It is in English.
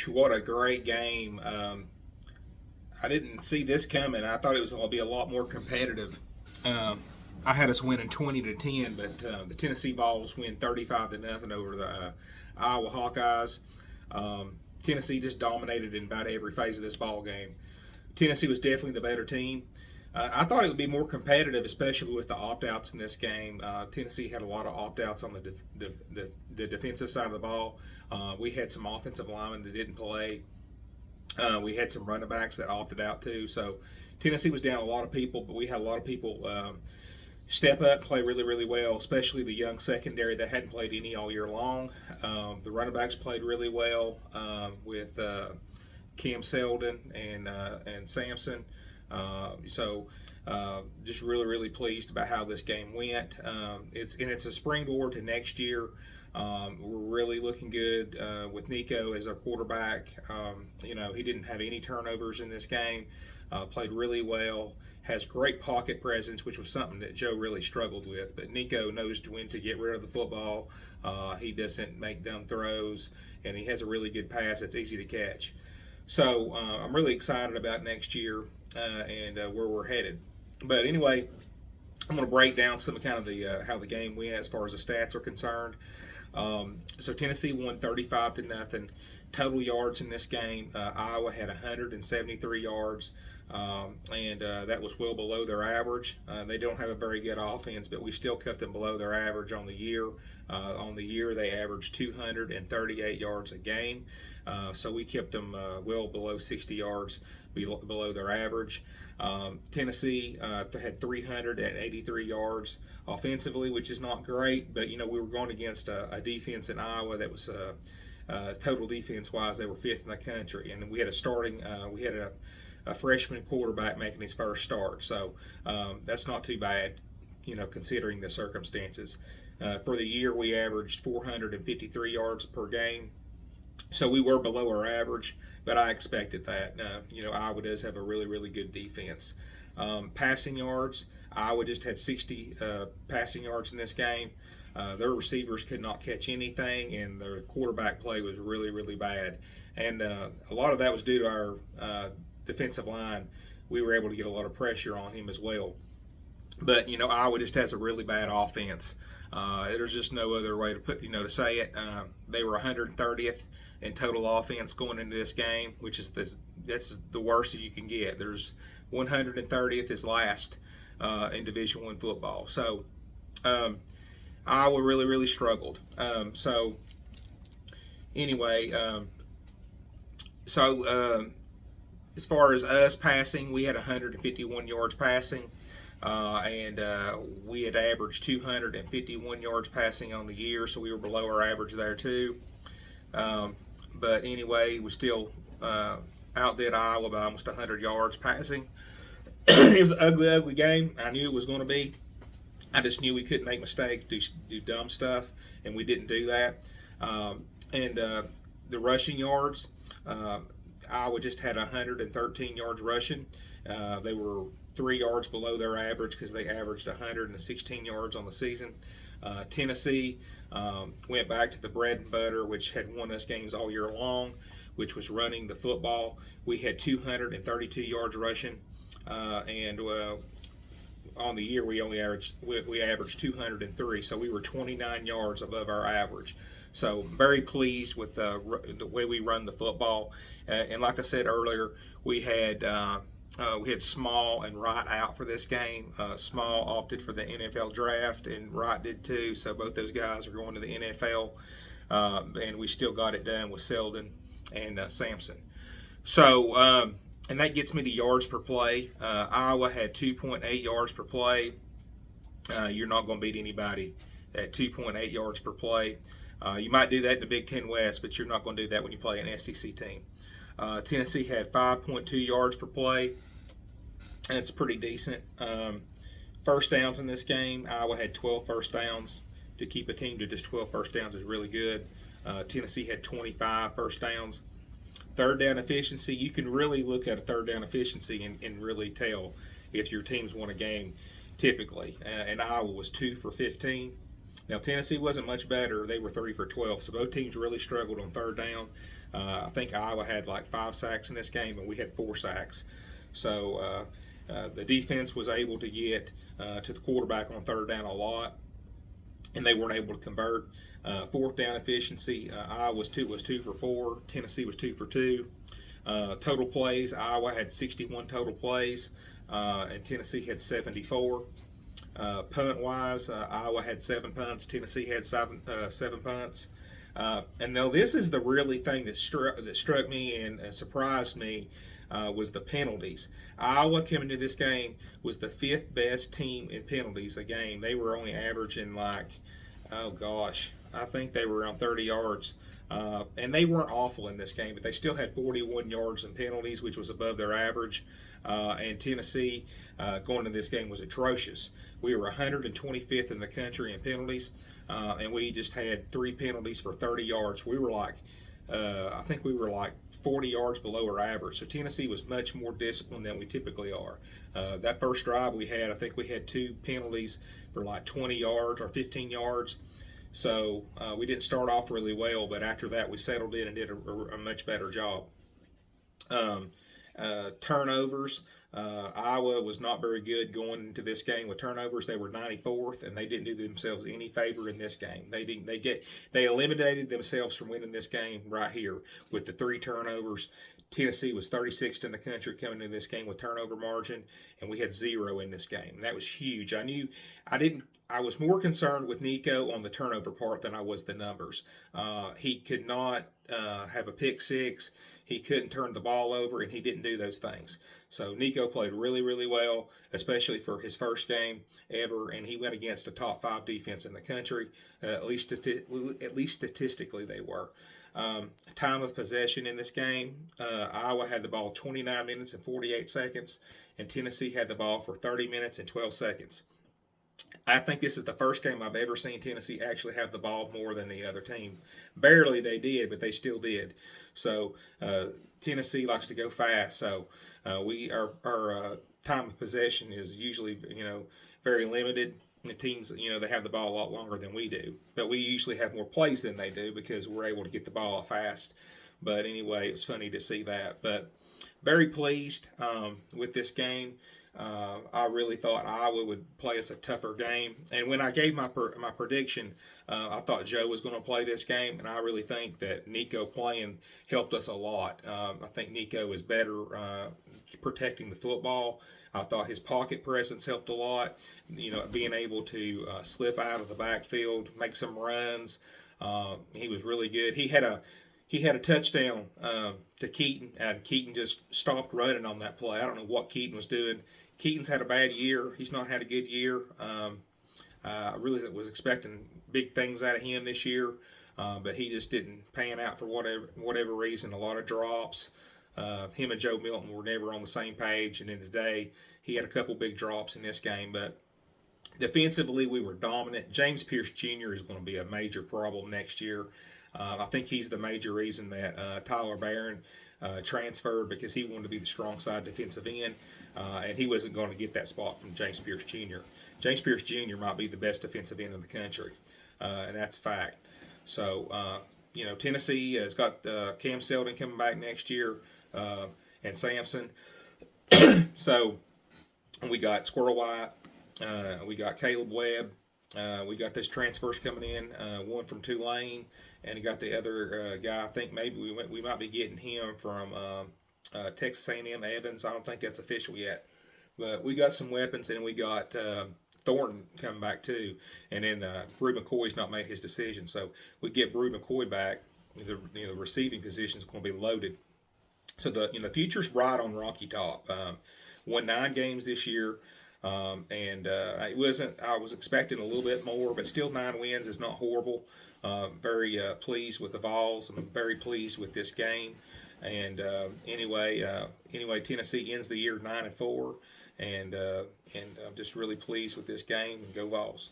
What a great game. I didn't see this coming. I thought it was going to be a lot more competitive. Um, I had us winning 20-10, but the Tennessee Vols win 35-0 over the Iowa Hawkeyes. Tennessee just dominated in about every phase of this ball game. Tennessee was definitely the better team. I thought it would be more competitive, especially with the opt-outs in this game. Tennessee had a lot of opt-outs on the defensive side of the ball. We had some offensive linemen that didn't play. We had some running backs that opted out too. So Tennessee was down a lot of people, but we had a lot of people step up, play really, really well, especially the young secondary that hadn't played any all year long. The running backs played really well with Cam Seldon and Sampson. Just really, really pleased about how this game went. It's a springboard to next year. We're really looking good with Nico as our quarterback. He didn't have any turnovers in this game. Played really well. Has great pocket presence, which was something that Joe really struggled with. But Nico knows when to get rid of the football. He doesn't make dumb throws, and he has a really good pass that's easy to catch. So I'm really excited about next year and where we're headed. But anyway, I'm going to break down some kind of the how the game went as far as the stats are concerned. So Tennessee won 35-0. Total yards in this game, Iowa had 173 yards, and that was well below their average. They don't have a very good offense, but we still kept them below their average on the year. On the year, they averaged 238 yards a game, so we kept them well below 60 yards below their average. Tennessee had 383 yards offensively, which is not great, but we were going against a defense in Iowa that was total defense-wise, they were fifth in the country, and we had a freshman quarterback making his first start, so that's not too bad, considering the circumstances. For the year, we averaged 453 yards per game, so we were below our average, but I expected that. Iowa does have a really, really good defense. Passing yards, Iowa just had 60 passing yards in this game. Their receivers could not catch anything, and their quarterback play was really, really bad. And a lot of that was due to our defensive line. We were able to get a lot of pressure on him as well. But Iowa just has a really bad offense. There's just no other way to say it. They were 130th in total offense going into this game, which is that's the worst that you can get. There's 130th is last in Division I football. So Iowa really, really struggled. As far as us passing, we had 151 yards passing, and we had averaged 251 yards passing on the year, so we were below our average there too. But anyway, we still outdid Iowa by almost 100 yards passing. It was an ugly, ugly game. I knew it was going to be. I just knew we couldn't make mistakes, do dumb stuff, and we didn't do that. The rushing yards, Iowa just had 113 yards rushing. They were 3 yards below their average because they averaged 116 yards on the season. Tennessee went back to the bread and butter, which had won us games all year long, which was running the football. We had 232 yards rushing, and on the year we averaged 203, so we were 29 yards above our average. So very pleased with the way we run the football, and like I said earlier, we had Small and Wright out for this game. Small opted for the NFL draft, and Wright did too. So both those guys are going to the NFL, and we still got it done with Seldon and Sampson. So. And that gets me to yards per play. Iowa had 2.8 yards per play. You're not going to beat anybody at 2.8 yards per play. You might do that in the Big Ten West, but you're not going to do that when you play an SEC team. Tennessee had 5.2 yards per play. That's pretty decent. First downs in this game, Iowa had 12 first downs. To keep a team to just 12 first downs is really good. Tennessee had 25 first downs. Third down efficiency, you can really look at a third down efficiency and really tell if your team's won a game typically. And Iowa was 2 for 15. Now, Tennessee wasn't much better. They were 3 for 12. So both teams really struggled on third down. I think Iowa had like 5 sacks in this game, and we had 4 sacks. So the defense was able to get to the quarterback on third down a lot, and they weren't able to convert. Fourth down efficiency, Iowa was two for four. Tennessee was 2 for 2. Total plays, Iowa had 61 total plays, and Tennessee had 74. Punt wise, Iowa had 7 punts. Tennessee had seven punts. And now this is the really thing that struck me and surprised me. Was the penalties. Iowa coming to this game was the 5th best team in penalties a game. They were only averaging like, oh gosh, I think they were around 30 yards. And they weren't awful in this game, but they still had 41 yards in penalties, which was above their average. And Tennessee going to this game was atrocious. We were 125th in the country in penalties, and we just had 3 penalties for 30 yards. We were like, I think we were like 40 yards below our average. So Tennessee was much more disciplined than we typically are. That first drive we had, I think we had 2 penalties for like 20 yards or 15 yards. So we didn't start off really well, but after that we settled in and did a much better job. Turnovers. Iowa was not very good going into this game with turnovers. They were 94th, and they didn't do themselves any favor in this game. They eliminated themselves from winning this game right here with the 3 turnovers. Tennessee was 36th in the country coming into this game with turnover margin, and we had 0 in this game. And that was huge. I was more concerned with Nico on the turnover part than I was the numbers. He could not have a pick six. He couldn't turn the ball over, and he didn't do those things. So Nico played really, really well, especially for his first game ever, and he went against a top 5 defense in the country. At least statistically they were. Time of possession in this game, Iowa had the ball 29 minutes and 48 seconds, and Tennessee had the ball for 30 minutes and 12 seconds. I think this is the first game I've ever seen Tennessee actually have the ball more than the other team. Barely they did, but they still did. So Tennessee likes to go fast. So our time of possession is usually very limited. The teams they have the ball a lot longer than we do, but we usually have more plays than they do because we're able to get the ball fast. But anyway, it's funny to see that. But very pleased with this game. I really thought Iowa would play us a tougher game. And when I gave my prediction, I thought Joe was going to play this game, and I really think that Nico playing helped us a lot. I think Nico is better protecting the football. I thought his pocket presence helped a lot. Being able to slip out of the backfield, make some runs. He was really good. He had a touchdown to Keaton, and Keaton just stopped running on that play. I don't know what Keaton was doing. Keaton's had a bad year. He's not had a good year. I really was expecting big things out of him this year, but he just didn't pan out for whatever reason. A lot of drops. Him and Joe Milton were never on the same page, and in today he had a couple big drops in this game. But defensively, we were dominant. James Pierce Jr. is going to be a major problem next year. I think he's the major reason that Tyler Barron transferred, because he wanted to be the strong side defensive end, and he wasn't going to get that spot from James Pierce Jr. James Pierce Jr. might be the best defensive end in the country, and that's a fact. So, Tennessee has got Cam Seldon coming back next year, and Sampson. So, we got Squirrel White, we got Caleb Webb. We got this transfers coming in, one from Tulane, and we got the other guy. I think maybe we might be getting him from Texas A&M, Evans. I don't think that's official yet, but we got some weapons, and we got Thornton coming back too. And then Brew McCoy's not made his decision, so we get Brew McCoy back. The receiving position is going to be loaded. So the future's bright on Rocky Top. Won 9 games this year. I was expecting a little bit more, but still 9 wins is not horrible. Very pleased with the Vols. I'm very pleased with this game. And anyway, Tennessee ends the year 9-4, and I'm just really pleased with this game. And go Vols.